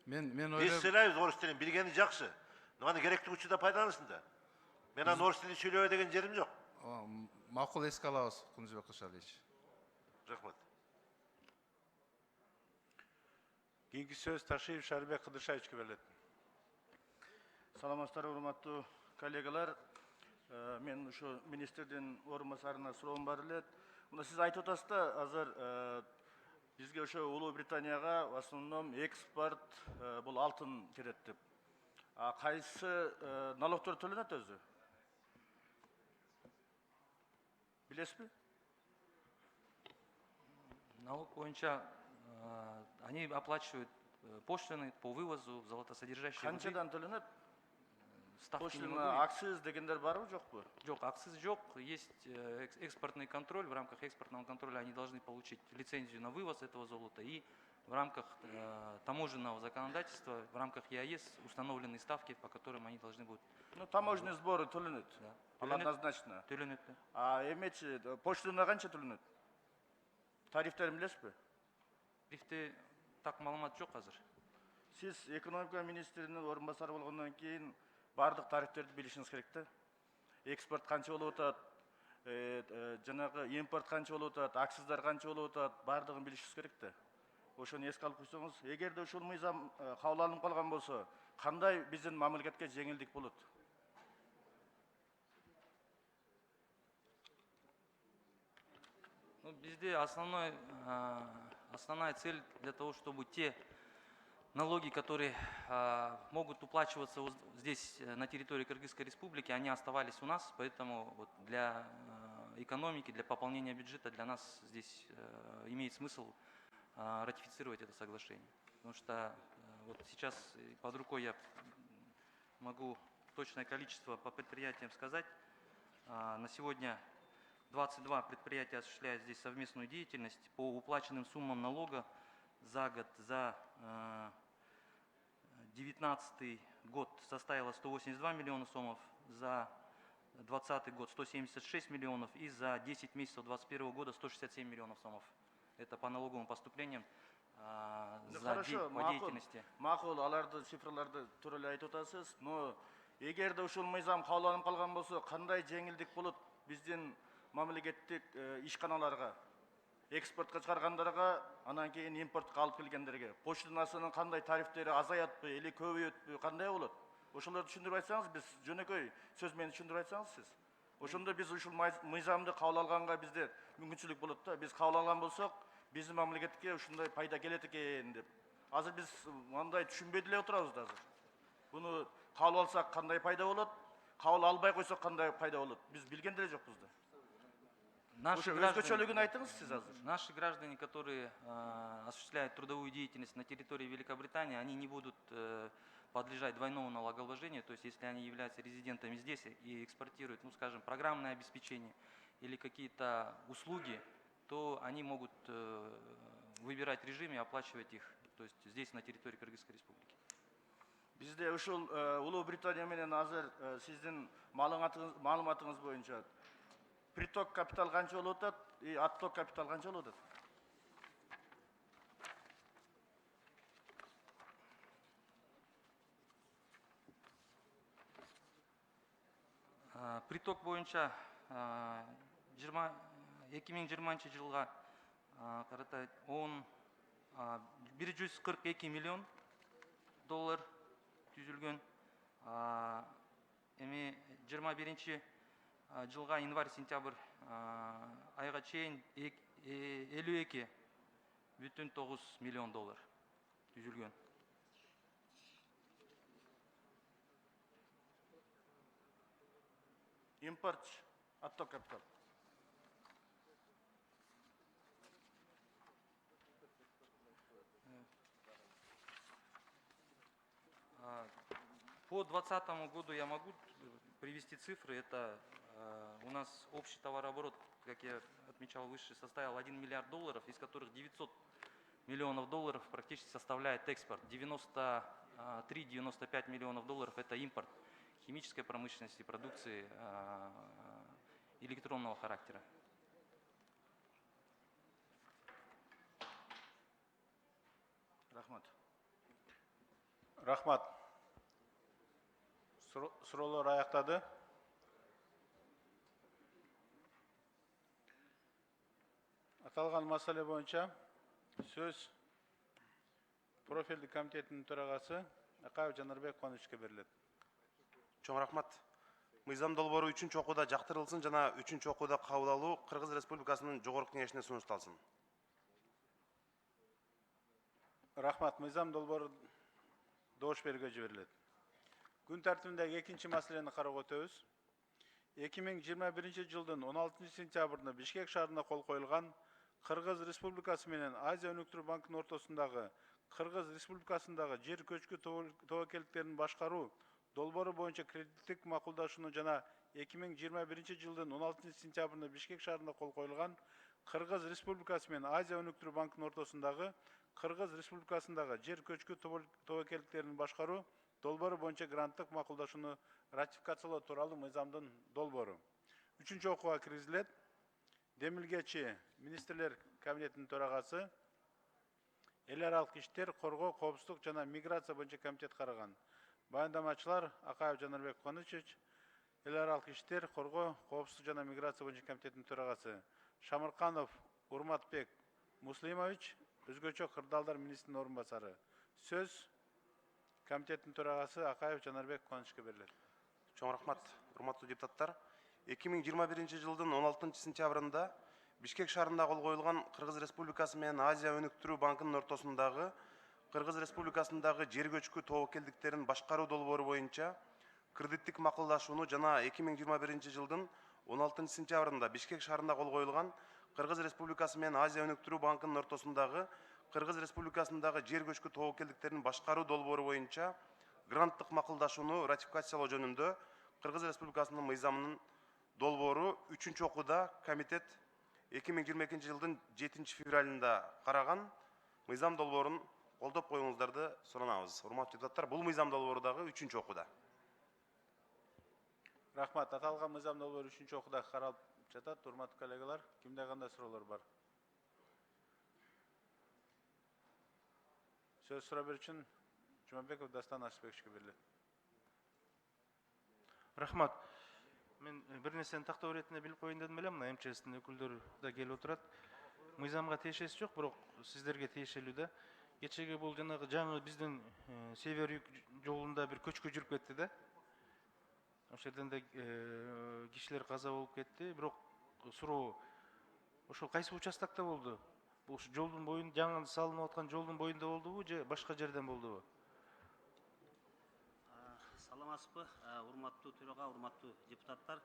Мен Биз ойлойм, сүйлөйбүз орус тилин, билгени жакшы. Аны керектүү учурда пайдалансын да. Мен аны орус тилин сүйлөбөй деген жерим жок. макул эске алабыз, Кундузбек Кошалевич. Рахмат. Кийинки сөз Ташиев Шарибек Кыдыршаевичке берилет. Саламатсыздар, урматтуу коллегалар. Мен ушу министрдин орун басарына суроом бар эле. Мына сиз айтып атасыз да, азыр бизге ошо Улуу Британияга в основном экспорт бул алтын кирет деп. Кайсы налогдор төлөнөт өзү? Билесизби? Налог боюнча они оплачивают пошлины по вывозу золотосодержащих. Канчадан төлөнөт? Ставки не могу. Пошлина, акциз дегендер барбы, жокпу? Жок, акциз жок. Есть экспортный контроль. В рамках экспортного контроля они должны получить лицензию на вывоз этого золота. И в рамках таможенного законодательства, в рамках ЕАЭС установлены ставки, по которым они должны будут. Ну, таможенный сборы төлөнөт. Да. Ал однозначно. Төлөнөт. Эмечи, пошлина канча төлөнөт? Тарифтерин билесизби? Тарифте так маалымат жок азыр. Сиз экономика министринин орун басары болгондон кийин бардык тарифтерди билишиңиз керек да. Экспорт канча болуп атат, жанагы импорт канча болуп атат, акциздар канча болуп атат, бардыгын билишиңиз керек да. Ошону эске алып койсоңуз, эгерде ушул мыйзам кабыл алынып калган болсо, кандай биздин мамлекетке жеңилдик болот? Ну, bizde основная цель для того, чтобы те налоги, которые могут уплачиваться вот здесь, на территории Кыргызской Республики, они оставались у нас, поэтому вот для экономики, для пополнения бюджета для нас здесь имеет смысл ратифицировать это соглашение. Потому что вот сейчас под рукой я могу точное количество по предприятиям сказать. На сегодня 22 предприятия осуществляют здесь совместную деятельность. По уплаченным суммам налога за год, за 2019 год составило 182 миллиона сомов, за 2020 год 176 миллионов и за 10 месяцев 2021 года 167 миллионов сомов. Это по налоговым поступлениям по деятельности. Макул, аларды цифрларды тууралуу айтып атасыз, но эгерде ушул мыйзам кабыл алынып калган болсо, кандай жеңилдик болот биздин мамлекеттик ишканаларга, экспортко чыгаргандарга, анан кийин импортко алып келгендерге, поштинасынын кандай тарифтери азаятпы или көбөйөтпү, кандай болот? Ошолорду түшүндүрүп айтсаңыз, биз жөнөкөй сөз менен түшүндүрүп айтсаңыз сиз. Ошондо биз ушул мыйзамды кабыл алганга бизде мүмкүнчүлүк болот да. Биз кабыл алган болсок, биздин мамлекетке ушундай пайда келет экен деп. Азыр биз мындай түшүнбөй деле отурабыз да азыр. Буну кабыл алсак кандай пайда болот, кабыл албай койсок кандай пайда болот? Биз билген деле жокпуз да. Өзгөчөлүгүн айтыңыз сиз азыр. Наши граждане, которые осуществляют трудовую деятельность на территории Великобритании, они не будут подлежать двойному налогообложению. То есть, если они являются резидентами здесь и экспортируют, ну, скажем, программное обеспечение или какие-то услуги, то они могут выбирать режим и оплачивать их, то есть здесь, на территории Кыргызской Республики. Бизде ушул Улуу Британия менен азыр сиздин маалыматыңыз боюнча приток капитал канча болуп атат и отток капитал канча болуп атат? Приток боюнча 2020 жылга карата 142 миллион доллар түзүлгөн. Эми 21 жылга январь-сентябрь айга чейин 52,9 миллион доллар түзүлгөн. Импорт, отток капитал. По 2020 году я могу привести цифры. Это у нас общий товарооборот, как я отмечал выше, составил 1 миллиард долларов, из которых 900 миллионов долларов практически составляет экспорт. 93-95 миллионов долларов это импорт химической промышленности, продукции электронного характера. Рахмат. Рахмат. Суроолор аяктады. Аталган маселе боюнча сөз профилдик комитеттин төрагасы Акаев Жанарбек Кубановичке берилет. Чоң рахмат. Мыйзам долбоору 3-чү окууда жактырылсын жана 3-чү окууда кабыл алуу Кыргыз Республикасынын Жогорку Кеңешине сунушталсын. Рахмат. Мыйзам долбоору добуш берүүгө жиберилет. Күн тартибиндеги экинчи маселени кароого өтөбүз. 2021 жылдын 16 сентябрында Бишкек шаарында кол коюлган Кыргыз Республикасы менен Азия өнүктүрүү банкынын ортосундагы Кыргыз Республикасындагы жер көчкү тобокелдиктерин башкаруу долбоору боюнча кредиттик макулдашууну жана 2021 жылдын 16 сентябрында Бишкек шаарында кол коюлган Кыргыз Республикасы менен Азия өнүктүрүү банкынын ортосундагы Кыргыз Республикасындагы жер көчкү тобокелдиктерин башкаруу долбоору боюнча гранттык макулдашууну ратификациялоо тууралуу мыйзамдын долбоору. 3-чү окууга киргизилет. Демилгечи министрлер кабинетинин төрагасы эл аралык иштер, коргоо, коопсуздук жана миграция боюнча комитет караган. Баяндамачылар Акаев Жанарбек Кубанович, эл аралык иштер, коргоо, коопсуздук жана миграция боюнча комитетинин төрагасы Шамырканов Урматбек Муслимович, өзгөчө кырдаалдар министринин орун басары. Сөз комитеттин төрагасы Акаев Жанарбек Кубановичке берилет. Чоң рахмат, урматтуу депутаттар. 2021 жылдын 16 сентябрында Бишкек шаарында кол коюлган Кыргыз Республикасы менен Азия өнүктүрүү банкынын ортосундагы Кыргыз Республикасындагы жер көчкү тобокелдиктерин башкаруу долбоору боюнча кредиттик макулдашууну жана 2021 жылдын 16 сентябрында Бишкек шаарында кол коюлган Кыргыз Республикасы менен Азия өнүктүрүү банкынын ортосундагы Кыргыз Республикасындагы жер көчкү тобокелдиктерин башкаруу долбоору боюнча гранттык макулдашууну ратификациялоо жөнүндө Кыргыз Республикасынын мыйзамынын долбоору 3-чү окууда комитет 2022 жылдын 7 февралында караган мыйзам долбоорун колдоп коюңуздарды суранабыз. Урматтуу депутаттар, бул мыйзам долбоору дагы 3-чү окууда. Рахмат. Аталган мыйзам долбоору 3-чү окууда каралып жатат. Урматтуу коллегалар, кимде кандай суроолор бар? Сөз суроо берүүчүн Жумабеков Дастан Ашбековичке берилет. Рахмат. Мен бир нерсени тактоо иретинде билип коеюн дедим эле, мына МЧСтин өкүлдөрү да келип отурат. Мыйзамга тиешеси жок, бирок сиздерге тиешелүү да. Кечеги бул жанагы жаңы биздин север-юг жолунда бир көчкү жүрүп кетти да. Ошол жерден да кишилер каза болуп кетти. Бирок суроо ошол кайсы участокто болду? Бул жолдун боюнда жаңы салынып аткан жолдун боюнда болдубу же башка жерден болдубу? Саламатсызбы, урматтуу төрага, урматтуу депутаттар.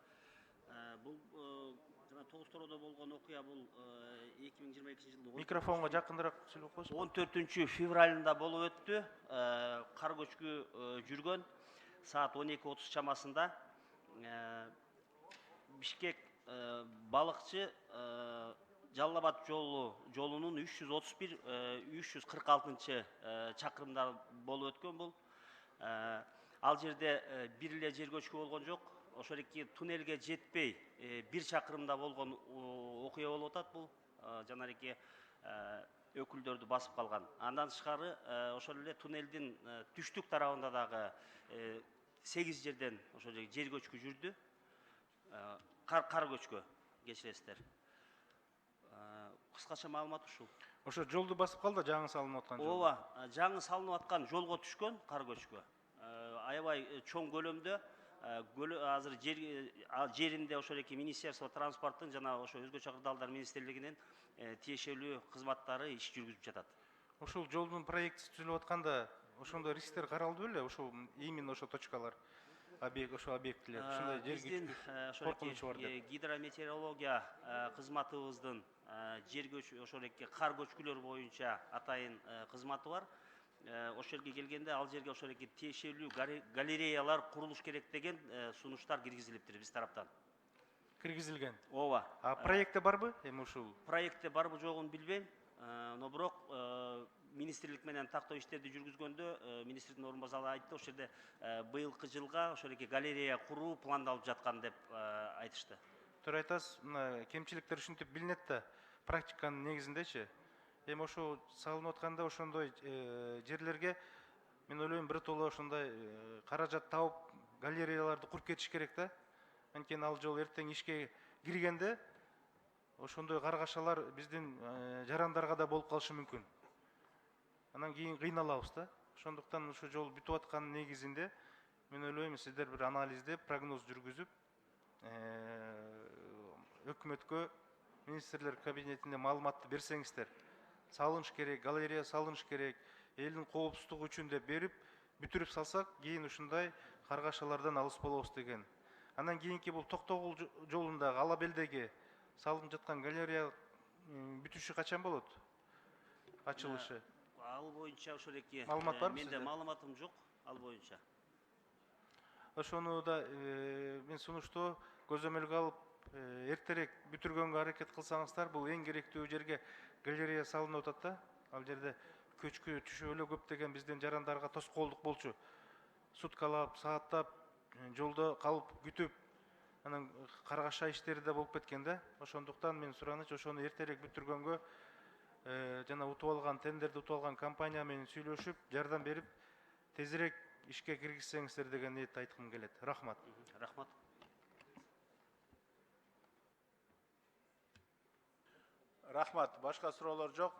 Бул жана Тогуз Тороодо болгон окуя бул 2022 жылдын Микрофонго жакыныраак сүйлөп койсуңуз. 14 февралында болуп өттү. Кар көчкү жүргөн саат 12:30 чамасында Бишкек балыкчы Жалал Абад жолунун 331-346 чакырымда болуп өткөн бул. Ал жерде бир эле жер көчкү болгон жок. Ошол эки туннелге жетпей бир чакырымда болгон окуя болуп атат бул. Жанареки өкүлдөрдү басып калган. Андан тышкары ошол эле туннелдин түштүк тарабында дагы 8 жерден ошол жер көчкү жүрдү. Кар көчкү кечиресиздер. Кыскача маалымат ушул. Ошо жолду басып калды жаңы салынып аткан жол. Ооба, жаңы салынып аткан жолго түшкөн кар көчкү. Аябай чоң көлөмдө азыр жеринде ошол эки Министерство транспорттун жана ошо өзгө чакырдалдар министрлигинин тиешелүү кызматтары иш жүргүзүп жатат. Ошол жолдун проектиси түзүлүп атканда ошондой рисктер каралды беле? Ошол именно ошо точкалар, ошо объектилер. Ушундай Биздин гидрометеорология кызматыбыздын жер көчкү ошол эки кар көчкүлөр боюнча атайын кызматы бар. Ошол жерге келгенде ал жерге ошол эки тиешелүү галереялар курулуш керек деген сунуштар киргизилиптир биз тараптан. Киргизилген. Ооба. А проектте барбы? Эми ушул. Проектте барбы жогун билбейм. Но бирок министрлик менен тактоо иштерди жүргүзгөндө министрдин орун басары айтты, ошол жерде быйылкы жылга ошол эки галерея куруу пландалып жаткан деп айтышты. Туура айтасыз, мына кемчиликтер ушинтип билинет да, практиканын негизиндечи. Эми ошо салынып атканда ошондой жерлерге мен ойлойм бир толо ошондой каражат табып галереяларды куруп кетиш керек да. Анткени ал жол эртең ишке киргенде ошондой каргашалар биздин жарандарга да болуп калышы мүмкүн. Анан кийин кыйналабыз да. Ошондуктан ушул жол бүтүп аткан негизинде мен ойлойм сиздер бир анализдеп, прогноз жүргүзүп, өкмөткө, министрлер кабинетине маалыматты берсеңиздер. Салыныш керек, галерея салыныш керек, элдин коопсуздугу үчүн деп берип, бүтүрүп салсак, кийин ушундай каргашалардан алыс болобуз деген. Андан кийинки бул Токтогул жолундагы Алабелдеги салынып жаткан галерея бүтүшү качан болот? Ачылышы. Ал боюнча ошол эки маалымат барбы менде маалыматым жок ал боюнча. Ошону да мен сунуштоо көзөмөлгө алып эртерээк бүтүргөнгө аракет кылсаңыздар, бул эң керектүү жерге галерея салынып атат да. Ал жерде көчкү түшүп эле көптөгөн биздин жарандарга тоскоолдук болчу. Суткалап, сааттап, жолдо калып күтүп, анан каргаша иштери да болуп кеткен да. Ошондуктан мен сураныч ошону эртерээк бүтүргөнгө жана утуп алган тендерди утуп алган компания менен сүйлөшүп, жардам берип, тезирээк ишке киргизсеңиздер деген ниетти айткым келет. Рахмат. Рахмат. Рахмат. Башка суроолор жок.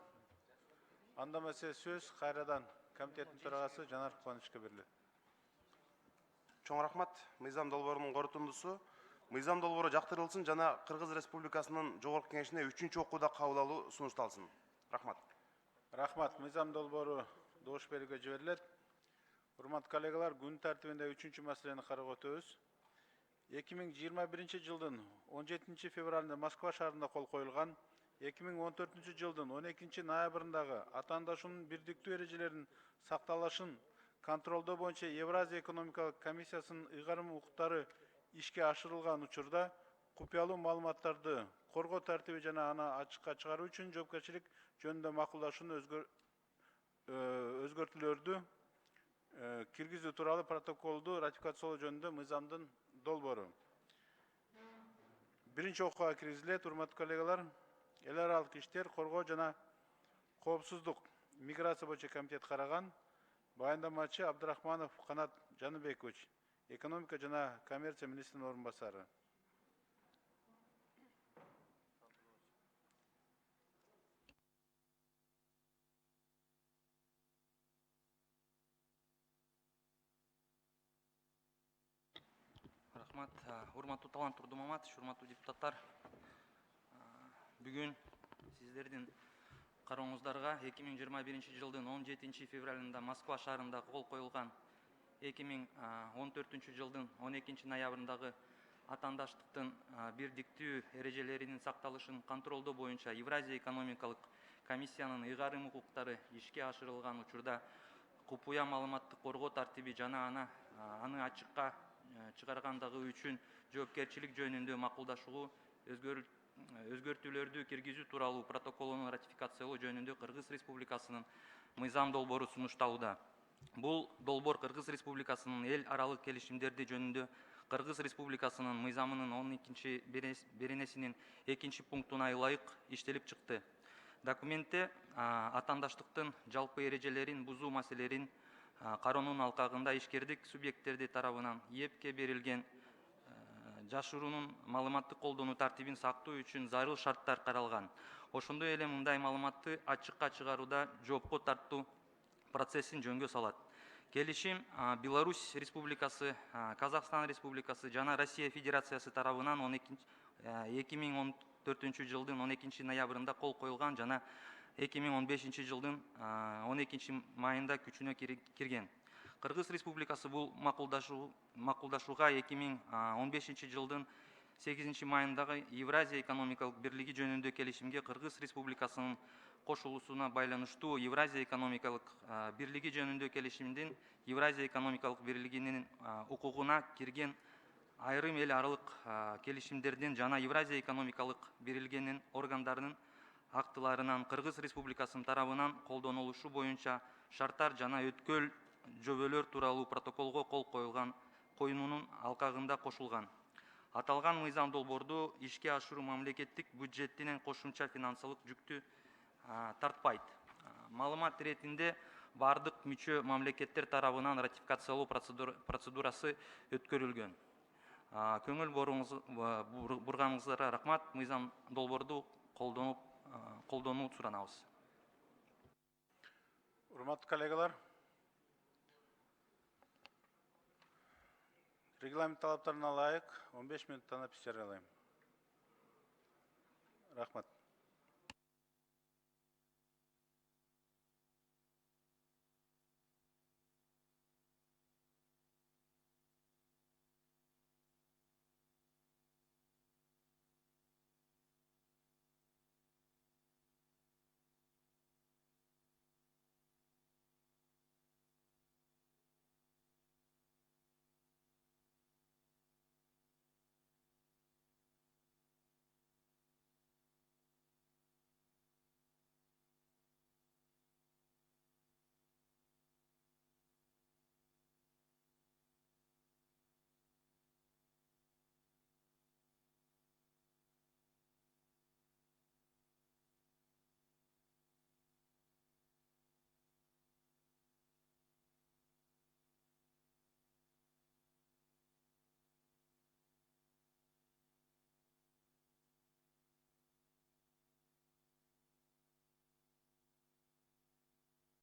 Анда эмесе сөз кайрадан комитеттин төрагасы Жанар Кубанычка берилет. Чоң рахмат. Мыйзам долбоорунун корутундусу мыйзам долбоору жактырылсын жана Кыргыз Республикасынын Жогорку Кеңешине 3-чү окууда кабыл алуу сунушталсын. Рахмат. Рахмат. Мыйзам долбоору добуш берүүгө жиберилет. Урматтуу коллегалар, күн тартибинде 3-чү маселени карап өтөбүз. 2021 жылдын 17 февралында Москва шаарында кол коюлган 2014 жылдын 12 ноябрындагы атаандашуунун бирдиктүү эрежелеринин сакталышын контролдоо боюнча Евразия экономикалык комиссиясынын ыйгарым укуктары ишке ашырылган учурда купуялуу маалыматтарды коргоо тартиби жана аны ачыкка чыгаруу үчүн жоопкерчилик жөнүндө макулдашуунун өзгөртүүлөрдү киргизүү тууралуу протоколду ратификациялоо жөнүндө мыйзамдын долбоору. Биринчи окууга киргизилет. Урматтуу коллегалар, эл аралык иштер, коргоо жана коопсуздук, миграция боюнча комитет караган. Баяндамачы Абдрахманов Канат Жаныбекович, экономика жана коммерция министринин орун басары. Рахмат. Урматтуу Талант Турдумаматович, урматтуу депутаттар. Бүгүн сиздердин карооңуздарга 2021 жылдын 17 февралында Москва шаарында кол коюлган 2014 жылдын 12 ноябрындагы атаандаштыктын бирдиктүү эрежелеринин сакталышын контролдоо боюнча Евразия экономикалык комиссиянын ыйгарым укуктары ишке ашырылган учурда купуя маалыматтык коргоо тартиби жана аны ачыкка чыгаргандыгы үчүн жоопкерчилик жөнүндө макулдашуу өзгөртүүлөрдү киргизүү тууралуу протоколун ратификациялоо жөнүндө Кыргыз Республикасынын мыйзам долбоору сунушталууда. Бул долбоор Кыргыз Республикасынын эл аралык келишимдерди жөнүндө Кыргыз Республикасынын мыйзамынын 12 беренесинин 2 пунктуна ылайык иштелип чыкты. Документте атаандаштыктын жалпы эрежелерин бузуу маселелерин кароонун алкагында ишкердик субъекттерди тарабынан ээпке берилген жашыруунун маалыматтык колдонуу тартибин сактоо үчүн зарыл шарттар каралган. Ошондой эле мындай маалыматты ачыкка чыгарууда жоопко тартуу процессин жөнгө салат. Келишим Беларусь Республикасы, Казакстан Республикасы жана Россия Федерациясы тарабынан 2014 жылдын 12 ноябрында кол коюлган жана 2015 жылдын 12 майында күчүнө кирген. Кыргыз Республикасы бул макулдашууга 2015 жылдын 8 майындагы Евразия экономикалык бирлиги жөнүндө келишимге Кыргыз Республикасынын кошулуусуна байланыштуу Евразия экономикалык бирлиги жөнүндө келишимдин Евразия экономикалык бирлигинин укугуна кирген айрым эл аралык келишимдердин жана Евразия экономикалык бирлигинин органдарынын актыларынан Кыргыз Республикасынын тарабынан колдонулушу боюнча шарттар жана өткөл жобөлөр тууралуу протоколго кол коюунун алкагында кошулган. Аталган мыйзам долбоорду ишке ашыруу мамлекеттик бюджетинен кошумча финансылык жүктү тартпайт. Маалымат иретинде бардык мүчө мамлекеттер тарабынан ратификациялоо процедурасы өткөрүлгөн. Көңүл бурганыңыздарга рахмат. Мыйзам долбоорду колдонуу суранабыз. Урматтуу коллегалар, регламент талаптарына ылайык 15 минуттан писер алайым. Рахмат.